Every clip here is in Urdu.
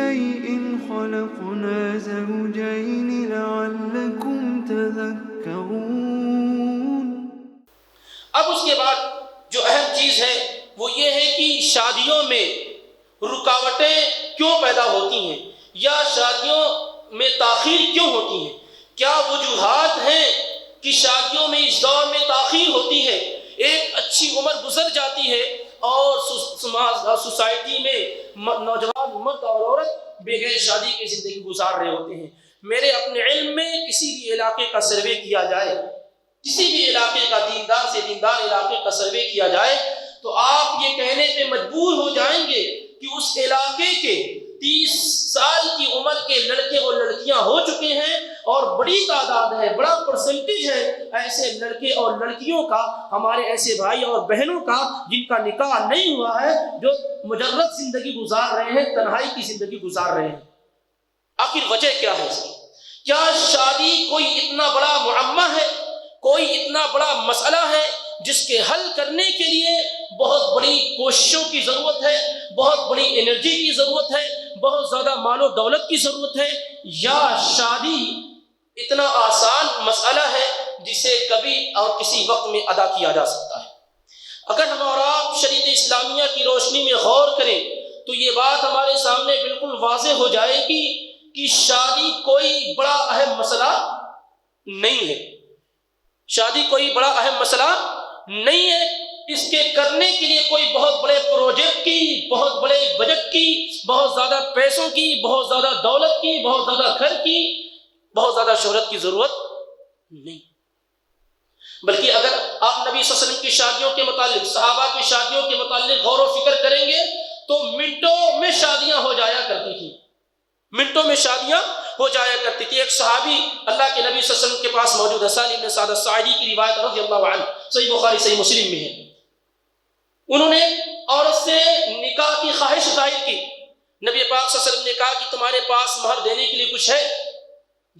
شيء خلقنا زوجين لعلكم تذكرون۔ اب اس کے بعد جو اہم چیز ہے وہ یہ ہے کہ شادیوں میں رکاوٹیں کیوں پیدا ہوتی ہیں یا شادیوں میں تاخیر کیوں ہوتی ہے، کیا وجوہات ہیں کہ شادیوں میں اس دور میں تاخیر ہوتی ہے۔ ایک اچھی عمر گزر جاتی ہے اور سوسائٹی میں نوجوان مرد اور عورت بغیر شادی کی زندگی گزار رہے ہوتے ہیں۔ میرے اپنے علم میں کسی بھی علاقے کا سروے کیا جائے، کسی بھی علاقے کا دیندار سے دیندار علاقے کا سروے کیا جائے تو آپ یہ کہنے پہ مجبور ہو جائیں گے کہ اس علاقے کے 30 سال کی عمر کے لڑکے اور لڑکیاں ہو چکے ہیں، اور بڑی تعداد ہے، بڑا پرسنٹیج ہے ایسے لڑکے اور لڑکیوں کا، ہمارے ایسے بھائی اور بہنوں کا جن کا نکاح نہیں ہوا ہے، جو مجرد زندگی گزار رہے ہیں، تنہائی کی زندگی گزار رہے ہیں۔ آخر وجہ کیا ہے اس کی؟ کیا شادی کوئی اتنا بڑا معمہ ہے، کوئی اتنا بڑا مسئلہ ہے جس کے حل کرنے کے لیے بہت بڑی کوششوں کی ضرورت ہے، بہت بڑی انرجی کی ضرورت ہے، بہت زیادہ مال و دولت کی ضرورت ہے، یا شادی اتنا آسان مسئلہ ہے جسے کبھی اور کسی وقت میں ادا کیا جا سکتا ہے؟ اگر ہم اور آپ شریعت اسلامیہ کی روشنی میں غور کریں تو یہ بات ہمارے سامنے بالکل واضح ہو جائے گی کہ شادی کوئی بڑا اہم مسئلہ نہیں ہے۔ شادی کوئی بڑا اہم مسئلہ نہیں ہے، اس کے کرنے کے لیے کوئی بہت بڑے پروجیکٹ کی، بہت بڑے بجٹ کی، بہت زیادہ پیسوں کی، بہت زیادہ دولت کی، بہت زیادہ گھر کی، بہت زیادہ شہرت کی ضرورت نہیں۔ بلکہ اگر آپ نبی صلی اللہ علیہ وسلم کی شادیوں کے متعلق، صحابہ کی شادیوں کے متعلق غور و فکر کریں گے تو منٹوں میں شادیاں ہو جایا کرتی تھیں، منٹوں میں شادیاں ہو جایا کرتی تھی۔ ایک صحابی اللہ کے نبی صلی اللہ علیہ وسلم کے پاس موجود ہے، سالم بن سعد الساعدی کی روایت رضی اللہ عنہ، صحیح بخاری صحیح مسلم میں ہے۔ انہوں نے عورت سے نکاح کی خواہش ظاہر کی، نبی پاک صلی اللہ علیہ وسلم نے کہا کہ تمہارے پاس مہر دینے کے لیے کچھ ہے؟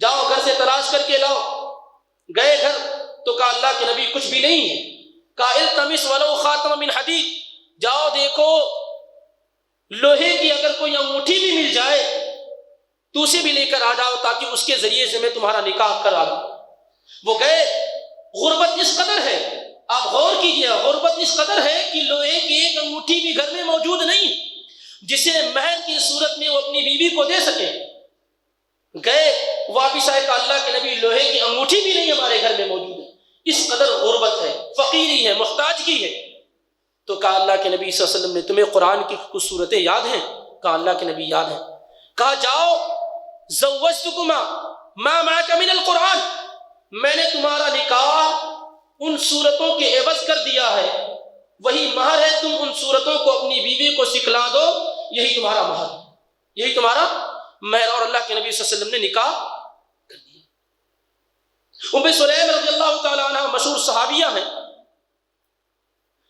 جاؤ گھر سے تلاش کر کے لاؤ۔ گئے گھر تو کہا اللہ کے نبی کچھ بھی نہیں ہے۔ کہا التمس ولو خاتم من حدید، جاؤ دیکھو لوہے کی اگر کوئی انگوٹھی بھی مل جائے تو اسے بھی لے کر آ جاؤ تاکہ اس کے ذریعے سے میں تمہارا نکاح کرا دوں۔ وہ گئے، غربت اس قدر ہے، آپ غور کیجئے، غربت اس قدر ہے کہ لوہے کی ایک انگوٹھی بھی گھر میں موجود نہیں جسے مہر کی صورت میں وہ اپنی بیوی کو دے سکے۔ گئے واپس آئے کہ اللہ کے نبی لوہے کی انگوٹھی بھی نہیں ہمارے گھر میں موجود ہے، اس قدر غربت ہے، فقیری ہے، محتاجگی ہے۔ تو کہا اللہ کے نبی صلی اللہ علیہ وسلم نے تمہیں قرآن کی کچھ صورتیں یاد ہیں؟ کہا اللہ کے نبی یاد ہیں۔ کہا جاؤ زوجتکما ما معک من القرآن، میں نے تمہارا نکاح ان صورتوں کے عوض کر دیا ہے، وہی مہر ہے، تم ان صورتوں کو اپنی بیوی کو سکھلا دو، یہی تمہارا مہر، یہی تمہارا مہر۔ اور اللہ کے نبی صلی اللہ علیہ وسلم نے نکاح کر دیا۔ ام سلیم رضی اللہ تعالی عنہ مشہور صحابیہ ہیں،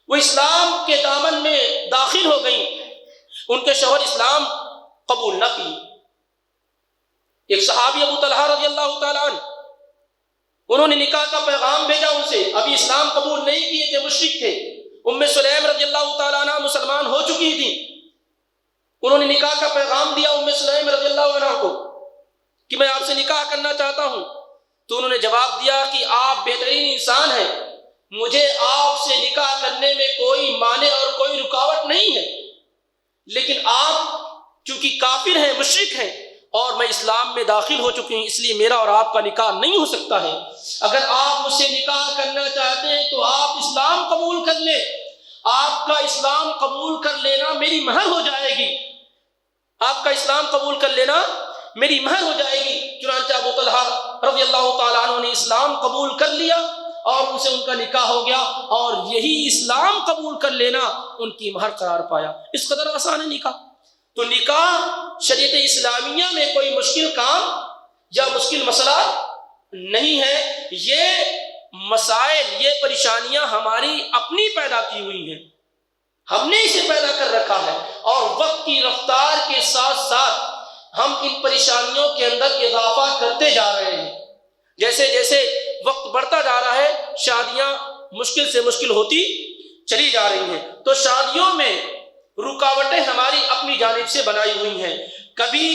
وہ اسلام کے دامن میں داخل ہو گئیں، ان کے شوہر اسلام قبول نہ کی۔ ایک صحابی ابو طلحہ رضی اللہ تعالیٰ عنہ، انہوں نے نکاح کا پیغام بھیجا ان سے، ابھی اسلام قبول نہیں کیے تھے، مشرک تھے۔ ام سلیم رضی اللہ تعالیٰ عنہ مسلمان ہو چکی تھی، انہوں نے نکاح کا پیغام دیا ام سلیم رضی اللہ عنہ کو کہ میں آپ سے نکاح کرنا چاہتا ہوں۔ تو انہوں نے جواب دیا کہ آپ بہترین انسان ہیں، مجھے آپ سے نکاح کرنے میں کوئی مانع اور کوئی رکاوٹ نہیں ہے، لیکن آپ چونکہ کافر ہیں، مشرک ہیں، اور میں اسلام میں داخل ہو چکی ہوں، اس لیے میرا اور آپ کا نکاح نہیں ہو سکتا ہے۔ اگر آپ مجھ سے نکاح کرنا چاہتے ہیں تو آپ اسلام قبول کر لیں، آپ کا اسلام قبول کر لینا میری مہر ہو جائے گی، آپ کا اسلام قبول کر لینا میری مہر ہو جائے گی۔ چنانچہ ابو طلحہ رضی اللہ تعالیٰ عنہ نے اسلام قبول کر لیا اور ان سے ان کا نکاح ہو گیا، اور یہی اسلام قبول کر لینا ان کی مہر قرار پایا۔ اس قدر آسان ہے نکاح۔ تو نکاح شریعت اسلامیہ میں کوئی مشکل کام یا مشکل مسئلہ نہیں ہے، یہ مسائل، یہ پریشانیاں ہماری اپنی پیدا کی ہوئی ہیں، ہم نے اسے پیدا کر رکھا ہے، اور وقت کی رفتار کے ساتھ ساتھ ہم ان پریشانیوں کے اندر اضافہ کرتے جا رہے ہیں۔ جیسے جیسے وقت بڑھتا جا رہا ہے، شادیاں مشکل سے مشکل ہوتی چلی جا رہی ہیں۔ تو شادیوں میں رکاوٹیں ہماری اپنی جانب جانب سے بنائی ہوئی ہیں. کبھی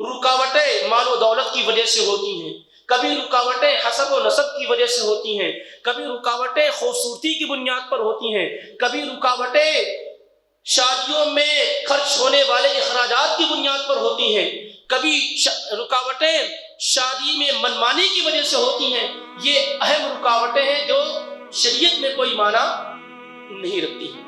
رکاوٹیں مال و دولت کی وجہ سے ہوتی ہیں، کبھی رکاوٹیں حسب و نسب کی وجہ سے ہوتی ہیں، کبھی رکاوٹیں خوبصورتی کی بنیاد پر ہوتی ہیں، کبھی رکاوٹیں شادیوں میں خرچ ہونے والے اخراجات کی بنیاد پر ہوتی ہیں، کبھی رکاوٹیں شادی میں منمانی کی وجہ سے ہوتی ہیں. یہ اہم رکاوٹیں ہیں جو شریعت میں کوئی معنی نہیں رکھتی ہیں.